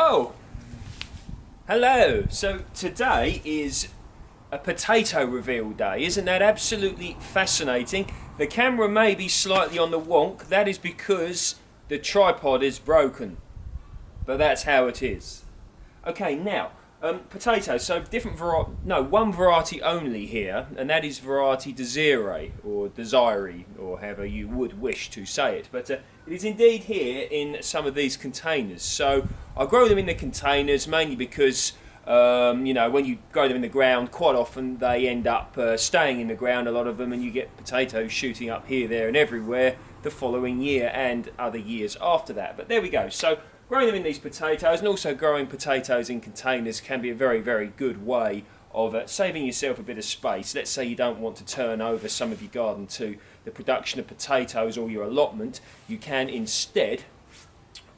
Oh, hello. So today is a potato reveal day. Isn't that absolutely fascinating? The camera may be slightly on the wonk. That is because the tripod is broken. But that's how it is. Okay, now, potatoes. So different variety. No, one variety only here, and that is variety Desiree, or Desiree, or however you would wish to say it. But it is indeed here in some of these containers. So I grow them in the containers mainly because when you grow them in the ground, quite often they end up staying in the ground, a lot of them, and you get potatoes shooting up here, there, and everywhere the following year and other years after that. But there we go. So growing them in these potatoes, and also growing potatoes in containers, can be a very, very good way of saving yourself a bit of space. Let's say you don't want to turn over some of your garden to the production of potatoes or your allotment. You can instead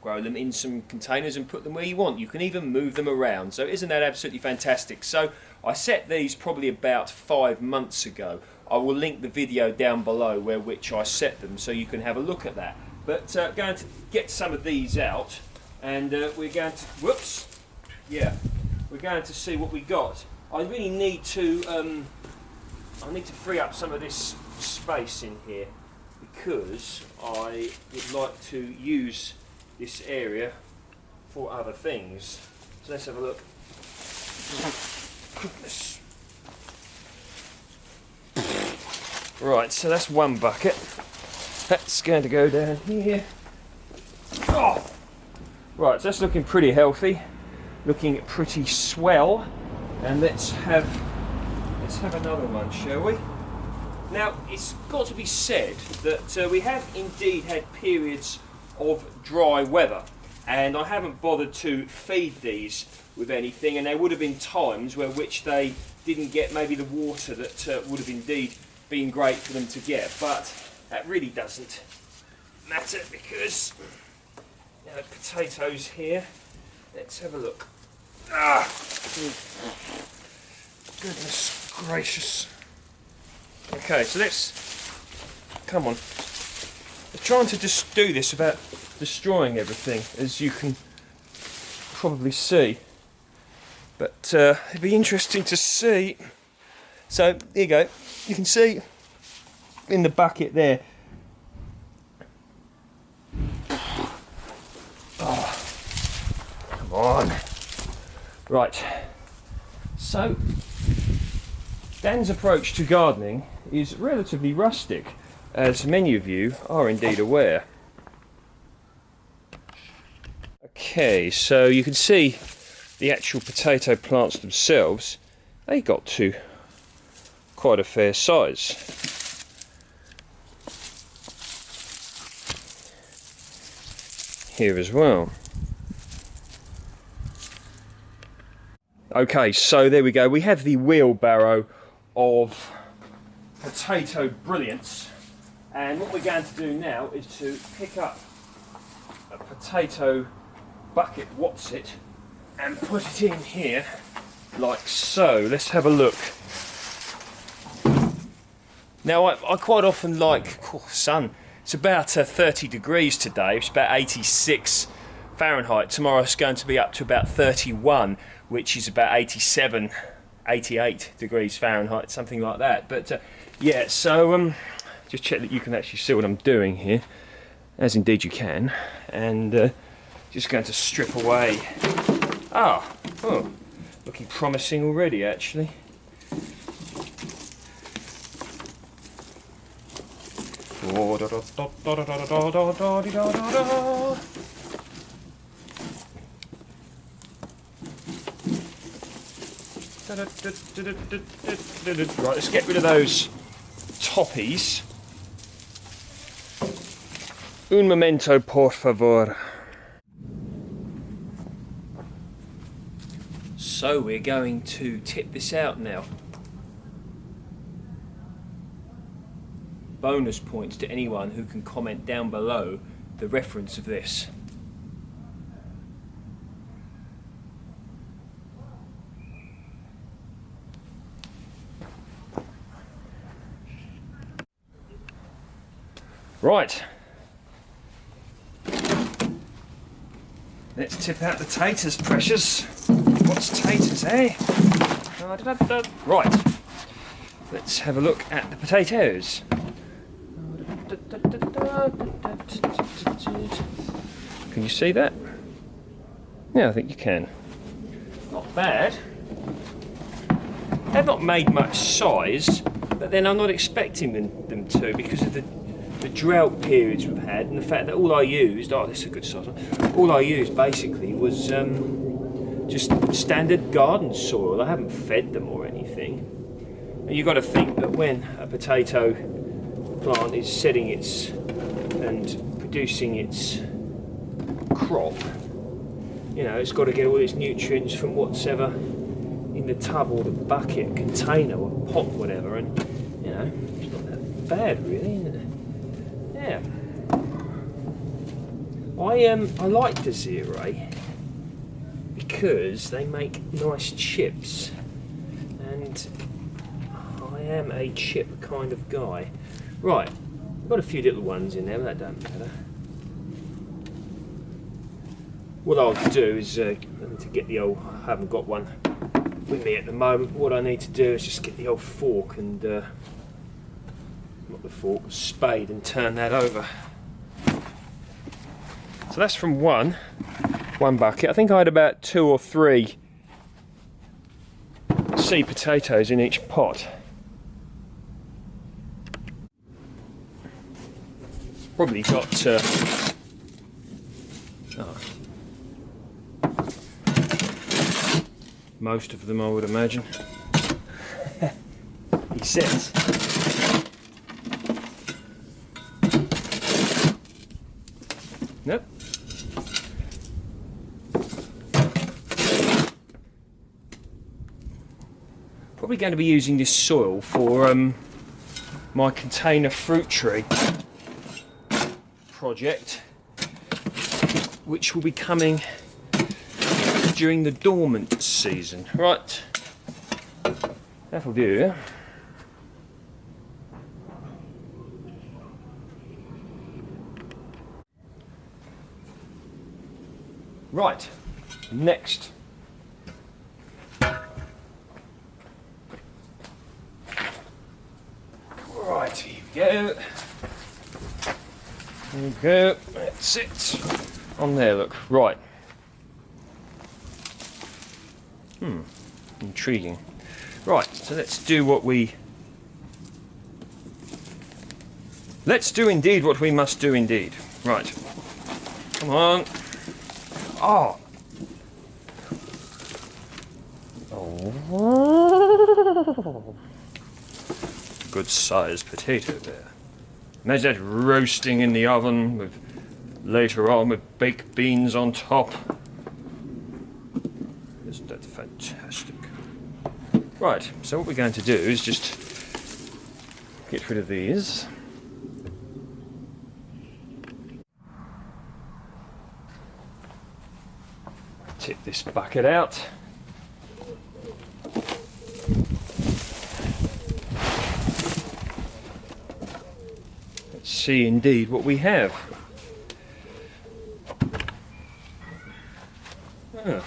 grow them in some containers and put them where you want. You can even move them around. So isn't that absolutely fantastic? So I set these probably about 5 months ago. I will link the video down below which I set them, so you can have a look at that. But going to get some of these out, and we're going to we're going to see what we got. I really need to free up some of this space in here because I would like to use this area for other things. So let's have a look. Goodness. Right, so that's one bucket. That's going to go down here. Oh! Right, so that's looking pretty healthy, looking pretty swell. And let's have another one, shall we? Now, it's got to be said that we have indeed had periods of dry weather, and I haven't bothered to feed these with anything, and there would have been times which they didn't get maybe the water that would have indeed been great for them to get, but that really doesn't matter because now the potatoes here, let's have a look. Ah, goodness gracious. Okay, so come on. I'm trying to just do this without destroying everything, as you can probably see. But it'd be interesting to see. So, here you go. You can see in the bucket there. Oh, come on. Right. So, Dan's approach to gardening is relatively rustic, as many of you are indeed aware. Okay, so you can see the actual potato plants themselves. They got to quite a fair size. Here as well. Okay, so there we go. We have the wheelbarrow of potato brilliance, and what we're going to do now is to pick up a potato bucket whatsit and put it in here like so. Let's have a look. Now I quite often like, sun, it's about 30 degrees today, it's about 86 Fahrenheit. Tomorrow it's going to be up to about 31, which is about 87, 88 degrees Fahrenheit, something like that. But yeah, so just check that you can actually see what I'm doing here, as indeed you can, and just going to strip away. Oh, looking promising already, actually. Right, let's get rid of those toppies. Un momento, por favor. So we're going to tip this out now. Bonus points to anyone who can comment down below the reference of this. Right. Let's tip out the taters, precious. What's taters, eh? Right. Let's have a look at the potatoes. Can you see that? Yeah, I think you can. Not bad. They've not made much size, but then I'm not expecting them to because of the drought periods we've had and the fact that all I used, oh, this is a good size one. All I used basically was just standard garden soil. I haven't fed them or anything. And you've got to think that when a potato plant is setting its and producing its crop, you know, it's got to get all its nutrients from whatsoever in the tub or the bucket, container or pot, whatever, and you know, it's not that bad really, isn't it? Yeah. I like Desiree because they make nice chips, and I am a chip kind of guy. Right, I've got a few little ones in there, but that don't matter. What I'll do is, I need to get the old, I haven't got one with me at the moment. What I need to do is just get the old fork and, not the fork, spade, and turn that over. So that's from one bucket. I think I had about 2 or 3 seed potatoes in each pot. Probably got most of them, I would imagine. He says. Nope. Probably going to be using this soil for my container fruit tree project, which will be coming during the dormant season. Right, that'll do. Right, next. Right, here we go. There we go, that's it. On there, look, right. Intriguing. Right, so let's do what we... Let's do indeed what we must do indeed. Right, come on. Oh. Oh. Good sized potato there. Imagine that roasting in the oven with later on with baked beans on top. Isn't that fantastic? Right, so what we're going to do is just get rid of these. Tip this bucket out. Let's see indeed what we have. Oh.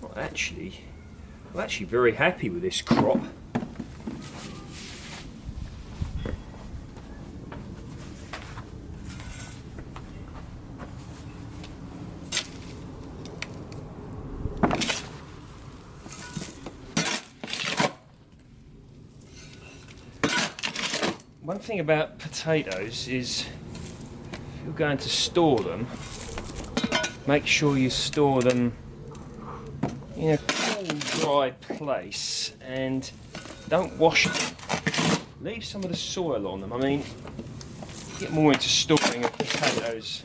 Well, I'm actually very happy with this crop. One thing about potatoes is if you're going to store them, make sure you store them in a cool, dry place and don't wash them. Leave some of the soil on them. I mean, get more into storing of potatoes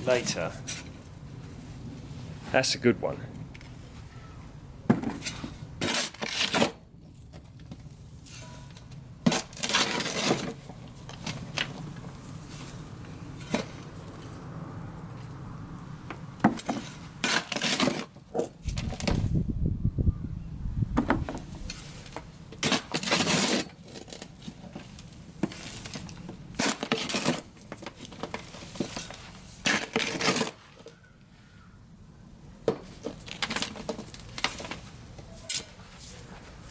later. That's a good one.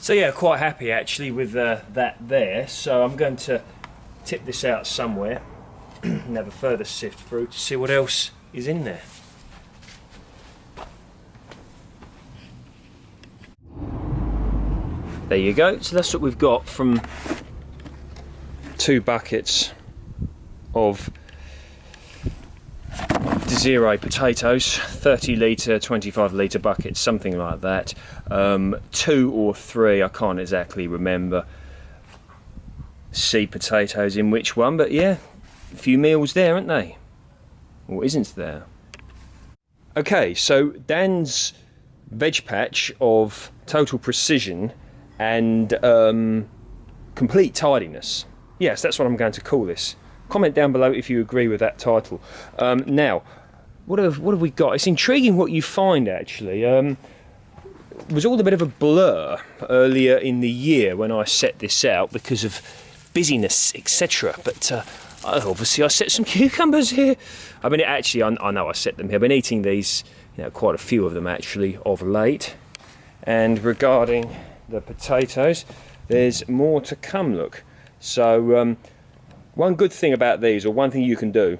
So yeah, quite happy actually with that there. So I'm going to tip this out somewhere and have a further sift through to see what else is in there. There you go. So that's what we've got from 2 buckets of Desiree potatoes, 30 litre, 25 litre buckets, something like that. 2 or 3, I can't exactly remember, seed potatoes in which one, but yeah, a few meals there, aren't they? Or isn't there? Okay, so Dan's veg patch of total precision and complete tidiness. Yes, that's what I'm going to call this. Comment down below if you agree with that title. Now, what have we got? It's intriguing what you find actually. It was all a bit of a blur earlier in the year when I set this out because of busyness, etc. But obviously I set some cucumbers here. I mean, actually, I know I set them here. I've been eating these, quite a few of them actually of late. And regarding the potatoes, there's more to come, look. So one good thing about these, or one thing you can do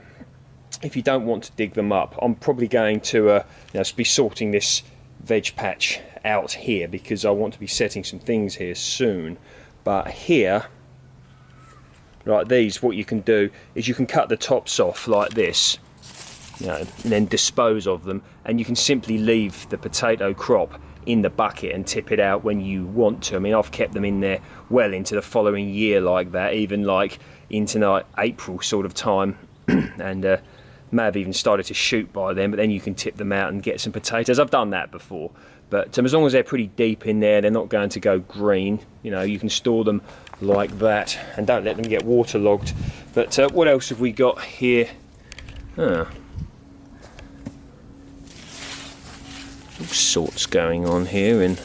if you don't want to dig them up, I'm probably going to be sorting this veg patch out here because I want to be setting some things here soon. But here, like these, what you can do is you can cut the tops off like this, and then dispose of them, and you can simply leave the potato crop in the bucket and tip it out when you want to. I mean, I've kept them in there well into the following year like that, even like into like April sort of time, and may have even started to shoot by then, but then you can tip them out and get some potatoes. I've done that before, but as long as they're pretty deep in there, they're not going to go green, you can store them like that and don't let them get waterlogged. But what else have we got here? All sorts going on here. And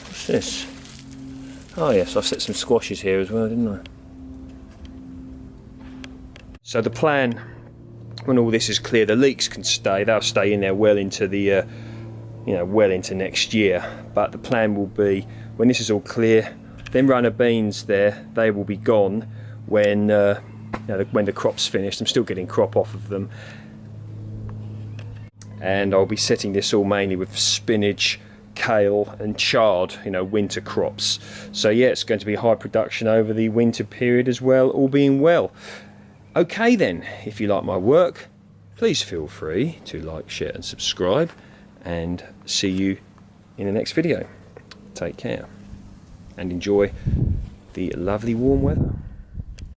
what's this? Oh yes, I've set some squashes here as well, didn't I? So the plan, when all this is clear, the leeks can stay. They'll stay in there well into the, well into next year. But the plan will be, when this is all clear, them runner beans there, they will be gone when when the crop's finished. I'm still getting crop off of them. And I'll be setting this all mainly with spinach, kale and chard, winter crops. So yeah, it's going to be high production over the winter period as well, all being well. Okay then, if you like my work, please feel free to like, share and subscribe, and see you in the next video. Take care and enjoy the lovely warm weather.